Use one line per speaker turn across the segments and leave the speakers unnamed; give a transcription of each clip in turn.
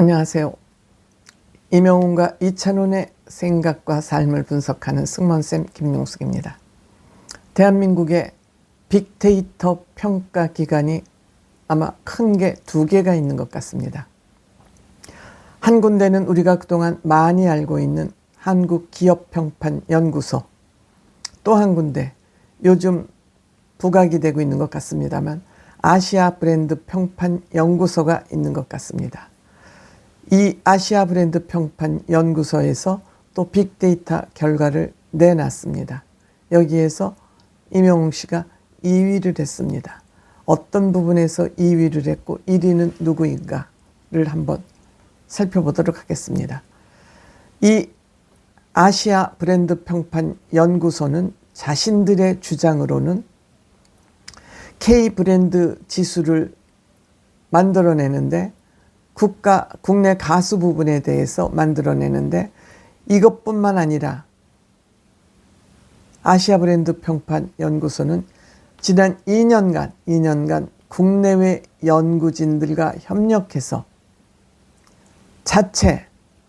안녕하세요. 임영웅과 이찬원의 생각과 삶을 분석하는 승무원쌤 김용숙입니다. 대한민국의 빅데이터 평가 기관이 아마 큰 게 두 개가 있는 것 같습니다. 한 군데는 우리가 그동안 많이 알고 있는 한국기업평판연구소, 또 한 군데 요즘 부각이 되고 있는 것 같습니다만 아시아 브랜드 평판 연구소가 있는 것 같습니다. 이 아시아 브랜드 평판 연구소에서 또 빅데이터 결과를 내놨습니다. 여기에서 임영웅 씨가 2위를 했습니다. 어떤 부분에서 2위를 했고 1위는 누구인가를 한번 살펴보도록 하겠습니다. 이 아시아 브랜드 평판 연구소는 자신들의 주장으로는 K 브랜드 지수를 만들어내는데 국내 가수 부분에 대해서 만들어내는데 이것뿐만 아니라 아시아 브랜드 평판 연구소는 지난 2년간 국내외 연구진들과 협력해서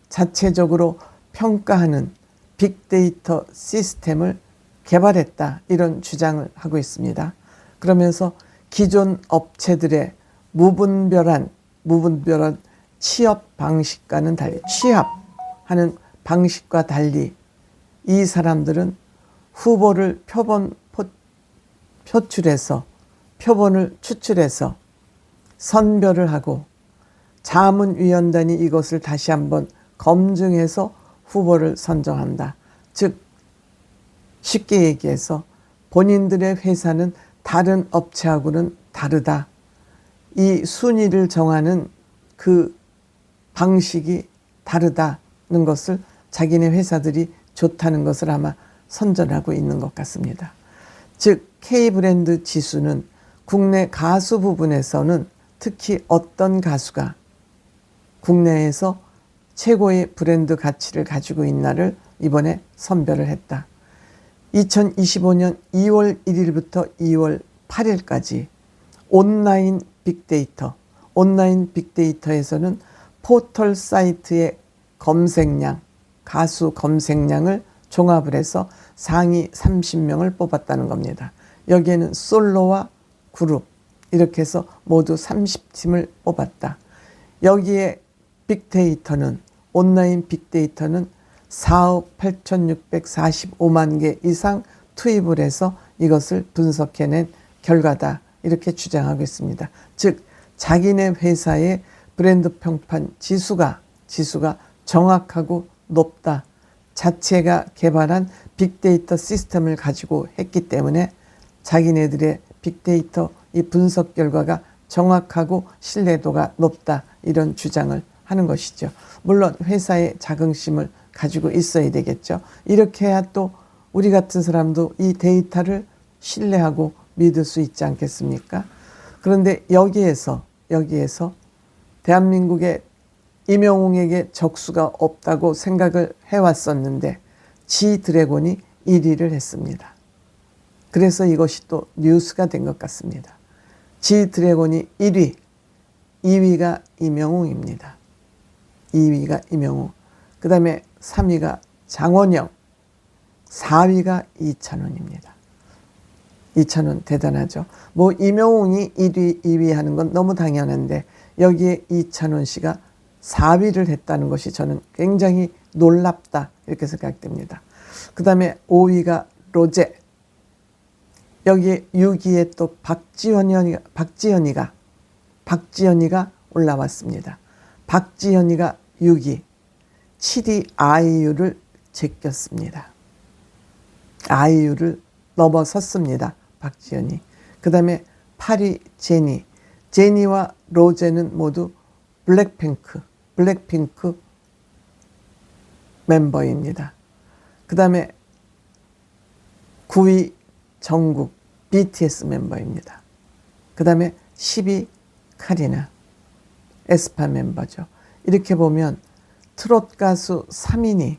자체적으로 평가하는 빅데이터 시스템을 개발했다, 이런 주장을 하고 있습니다. 그러면서 기존 업체들의 무분별한 취업 방식과는 달리, 취합하는 방식과 달리 이 사람들은 후보를 표본을 추출해서 선별을 하고 자문위원단이 이것을 다시 한번 검증해서 후보를 선정한다. 즉 쉽게 얘기해서 본인들의 회사는 다른 업체하고는 다르다. 이 순위를 정하는 그 방식이 다르다는 것을 자기네 회사들이 좋다는 것을 아마 선전하고 있는 것 같습니다. 즉 K브랜드 지수는 국내 가수 부분에서는 특히 어떤 가수가 국내에서 최고의 브랜드 가치를 가지고 있나를 이번에 선별을 했다. 2025년 2월 1일부터 2월 8일까지 온라인 빅데이터에서는 포털 사이트의 검색량, 가수 검색량을 종합을 해서 상위 30명을 뽑았다는 겁니다. 여기에는 솔로와 그룹 이렇게 해서 모두 30팀을 뽑았다. 여기에 온라인 빅데이터는 4억 8,645만 개 이상 투입을 해서 이것을 분석해낸 결과다, 이렇게 주장하고 있습니다. 즉 자기네 회사의 브랜드 평판 지수가 정확하고 높다. 자체가 개발한 빅데이터 시스템을 가지고 했기 때문에 자기네들의 빅데이터 이 분석 결과가 정확하고 신뢰도가 높다, 이런 주장을 하는 것이죠. 물론 회사의 자긍심을 가지고 있어야 되겠죠. 이렇게 해야 또 우리 같은 사람도 이 데이터를 신뢰하고 믿을 수 있지 않겠습니까? 그런데 여기에서 대한민국의 임영웅에게 적수가 없다고 생각을 해왔었는데 지드래곤이 1위를 했습니다. 그래서 이것이 또 뉴스가 된 것 같습니다. 지드래곤이 1위, 2위가 임영웅입니다. 2위가 임영웅, 그 다음에 3위가 장원영, 4위가 이찬원입니다. 이찬원 대단하죠. 뭐 임영웅이 1위, 2위 하는 건 너무 당연한데 여기에 이찬원 씨가 4위를 했다는 것이 저는 굉장히 놀랍다, 이렇게 생각됩니다. 그 다음에 5위가 로제, 여기에 6위에 또 박지현이가 올라왔습니다. 박지현이가 6위, 7위 아이유를 제꼈습니다. 아이유를 넘어섰습니다, 박지현이. 그 다음에 8위 제니와 로제는 모두 블랙핑크 멤버입니다. 그 다음에 9위 정국 BTS 멤버입니다. 그 다음에 10위 카리나 에스파 멤버죠. 이렇게 보면 트롯 가수 3인이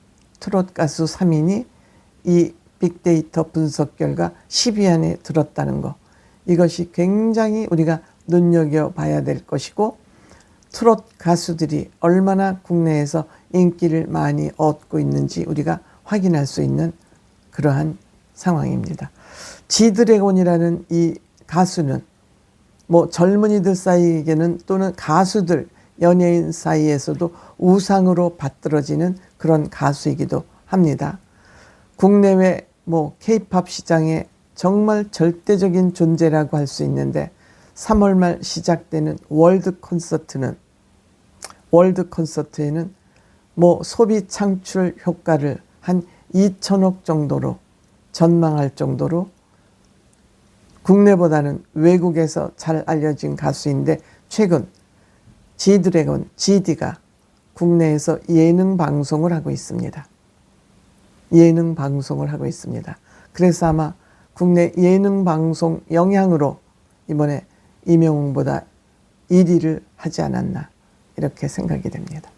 이 빅데이터 분석 결과 10위 안에 들었다는 거, 이것이 굉장히 우리가 눈여겨봐야 될 것이고, 트롯 가수들이 얼마나 국내에서 인기를 많이 얻고 있는지 우리가 확인할 수 있는 그러한 상황입니다. 지드래곤이라는 이 가수는 뭐 젊은이들 사이에게는 또는 가수들, 연예인 사이에서도 우상으로 받들어지는 그런 가수이기도 합니다. 국내외 뭐 K-팝 시장에 정말 절대적인 존재라고 할 수 있는데 3월 말 시작되는 월드 콘서트에는 뭐 소비 창출 효과를 한 2천억 정도로 전망할 정도로 국내보다는 외국에서 잘 알려진 가수인데 최근 지드래곤, GD가 국내에서 예능 방송을 하고 있습니다. 예능 방송을 하고 있습니다. 그래서 아마 국내 예능 방송 영향으로 이번에 임영웅보다 1위를 하지 않았나 이렇게 생각이 됩니다.